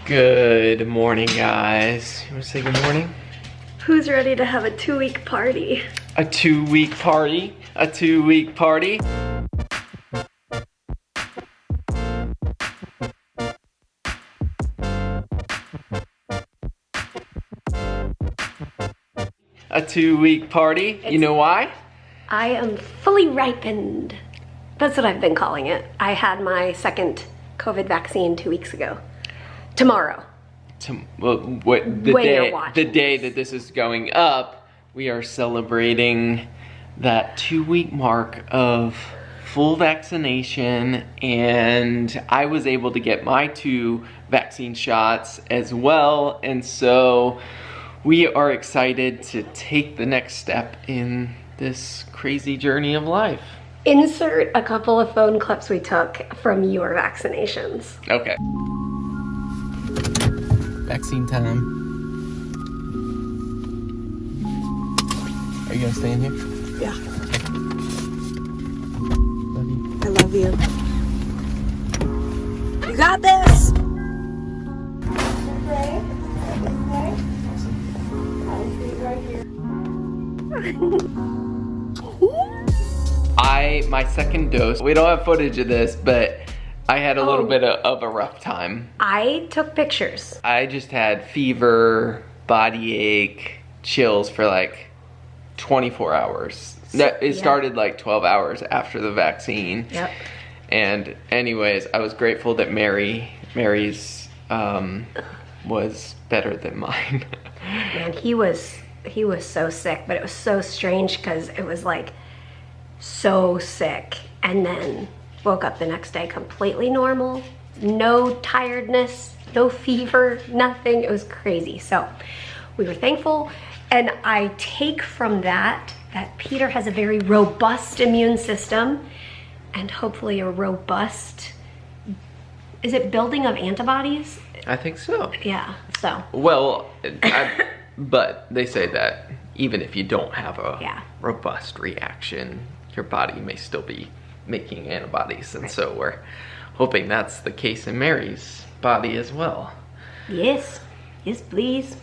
Good morning, guys. You want to say good morning? Who's ready to have a 2-week party? A 2-week party? A 2-week party? A 2-week party? You know why? I am fully ripened. That's what I've been calling it. I had my second COVID vaccine 2 weeks ago. Tomorrow. The day that this is going up, we are celebrating that 2-week mark of full vaccination, and I was able to get my 2 vaccine shots as well, and so we are excited to take the next step in this crazy journey of life. Insert a couple of phone clips we took from your vaccinations. Okay. Vaccine time. Are you gonna stay in here? Yeah. Love you. I love you. You got this! My second dose, we don't have footage of this, but I had a little bit of a rough time. I took pictures. I just had fever, body ache, chills for like 24 hours. It started like 12 hours after the vaccine. Yep. And anyways, I was grateful that Mary's was better than mine. Man, he was so sick, but it was so strange because it was like so sick, and then woke up the next day completely normal, no tiredness, no fever, nothing. It was crazy. So we were thankful, and I take from that Peter has a very robust immune system and hopefully a robust, is it building of antibodies? I think so. Yeah, so. Well, but they say that even if you don't have a robust reaction, your body may still be making antibodies, and so we're hoping that's the case in Mary's body as well. Yes, yes please.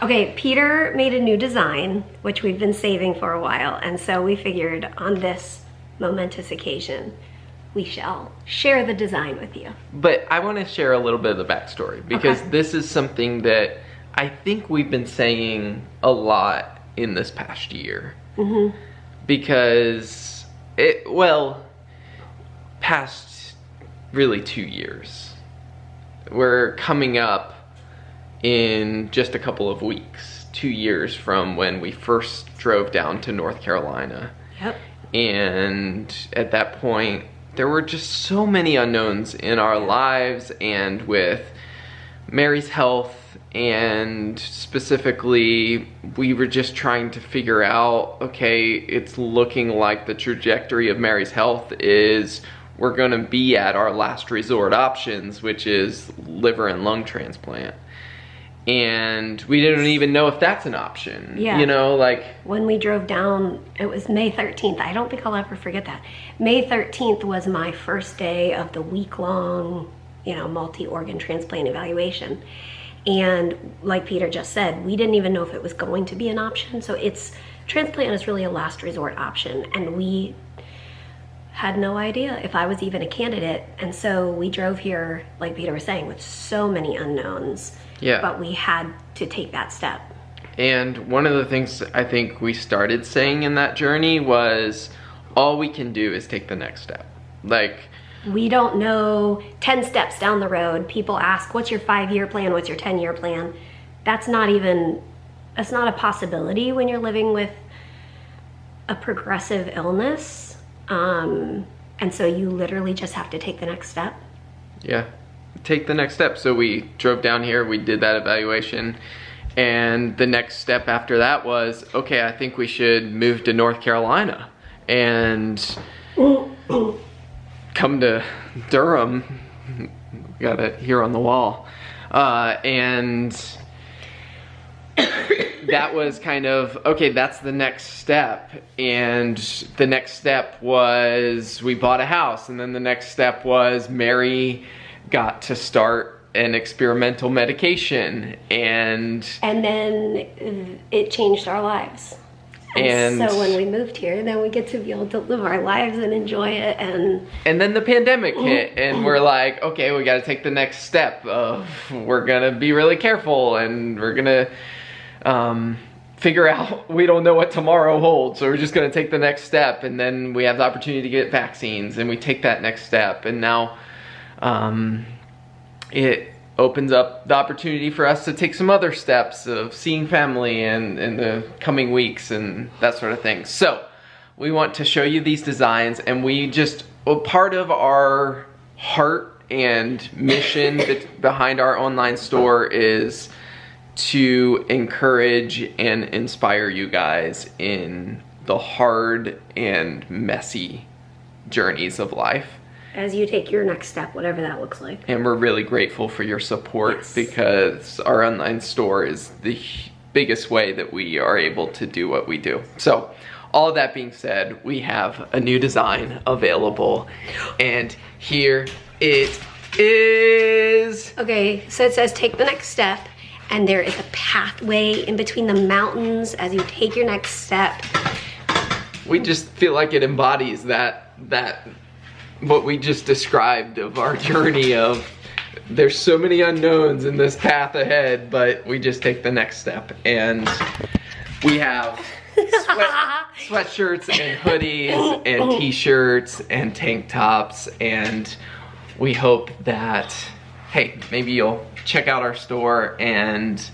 Okay, Peter made a new design, which we've been saving for a while, and so we figured on this momentous occasion, we shall share the design with you. But I want to share a little bit of the backstory, because this is something that I think we've been saying a lot in this past year. Mm-hmm. Because past really 2 years. We're coming up in just a couple of weeks, 2 years from when we first drove down to North Carolina. Yep. And at that point, there were just so many unknowns in our lives and with Mary's health, and specifically we were just trying to figure out, okay, it's looking like the trajectory of Mary's health is we're gonna be at our last resort options, which is liver and lung transplant. And we didn't even know if that's an option. Yeah. You know, like when we drove down, it was May 13th. I don't think I'll ever forget that. May 13th was my first day of the week-long, multi-organ transplant evaluation. And like Peter just said, we didn't even know if it was going to be an option. So transplant is really a last resort option. And we had no idea if I was even a candidate. And so we drove here, like Peter was saying, with so many unknowns. Yeah. But we had to take that step. And one of the things I think we started saying in that journey was all we can do is take the next step. Like, we don't know 10 steps down the road. People ask, what's your 5-year plan? What's your 10-year plan? That's not a possibility when you're living with a progressive illness. And so you literally just have to take the next step. Yeah, take the next step. So we drove down here, we did that evaluation, and the next step after that was, okay, I think we should move to North Carolina and come to Durham. Got it here on the wall. And that was kind of, okay, that's the next step. And the next step was we bought a house. And then the next step was Mary got to start an experimental medication, and then it changed our lives. And so when we moved here, then we get to be able to live our lives and enjoy it. And then the pandemic hit, and we're like, okay, we got to take the next step of, we're gonna be really careful, and we're gonna figure out, we don't know what tomorrow holds, so we're just gonna take the next step. And then we have the opportunity to get vaccines, and we take that next step, and now it opens up the opportunity for us to take some other steps of seeing family in the coming weeks and that sort of thing. So we want to show you these designs, and part of our heart and mission behind our online store is to encourage and inspire you guys in the hard and messy journeys of life. As you take your next step, whatever that looks like. And we're really grateful for your support, because our online store is the biggest way that we are able to do what we do. So, all of that being said, we have a new design available, and here it is. Okay, so it says take the next step, and there is a pathway in between the mountains as you take your next step. We just feel like it embodies that what we just described of our journey of, there's so many unknowns in this path ahead, but we just take the next step. And we have sweatshirts and hoodies and t-shirts and tank tops, and we hope that, hey, maybe you'll check out our store, and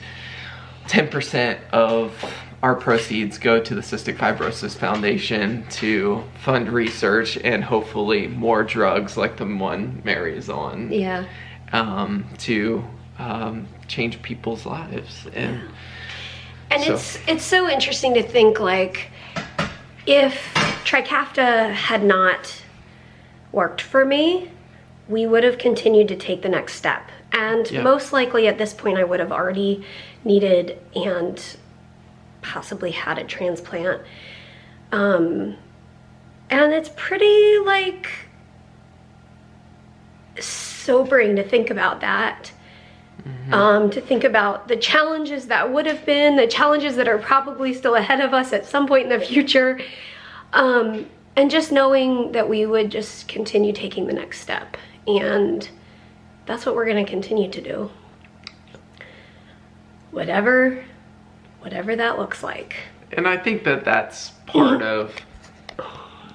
10% of our proceeds go to the Cystic Fibrosis Foundation to fund research and hopefully more drugs like the one Mary is on. Yeah. To change people's lives. And so, it's so interesting to think, like, if Trikafta had not worked for me, we would have continued to take the next step. And most likely at this point I would have already needed and possibly had a transplant. And it's pretty, like, sobering to think about that. To think about the challenges that would have been, the challenges that are probably still ahead of us at some point in the future. And just knowing that we would just continue taking the next step. And that's what we're going to continue to do. Whatever that looks like. And I think that that's part of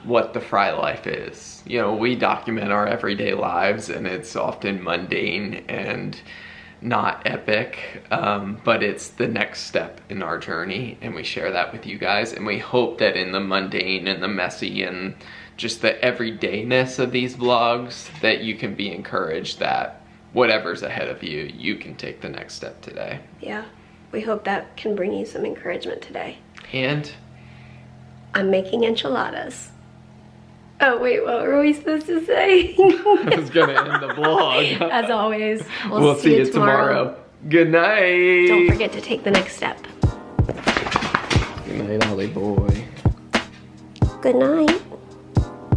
what the Frey Life is. You know, we document our everyday lives, and it's often mundane and not epic, but it's the next step in our journey, and we share that with you guys. And we hope that in the mundane and the messy and just the everydayness of these vlogs, that you can be encouraged that whatever's ahead of you, you can take the next step today. Yeah. We hope that can bring you some encouragement today. And I'm making enchiladas. Oh wait, what were we supposed to say? I was gonna end the vlog. As always, we'll see you tomorrow. Good night. Don't forget to take the next step. Good night, Ollie boy. Good night.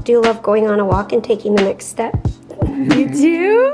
Do you love going on a walk and taking the next step? You do?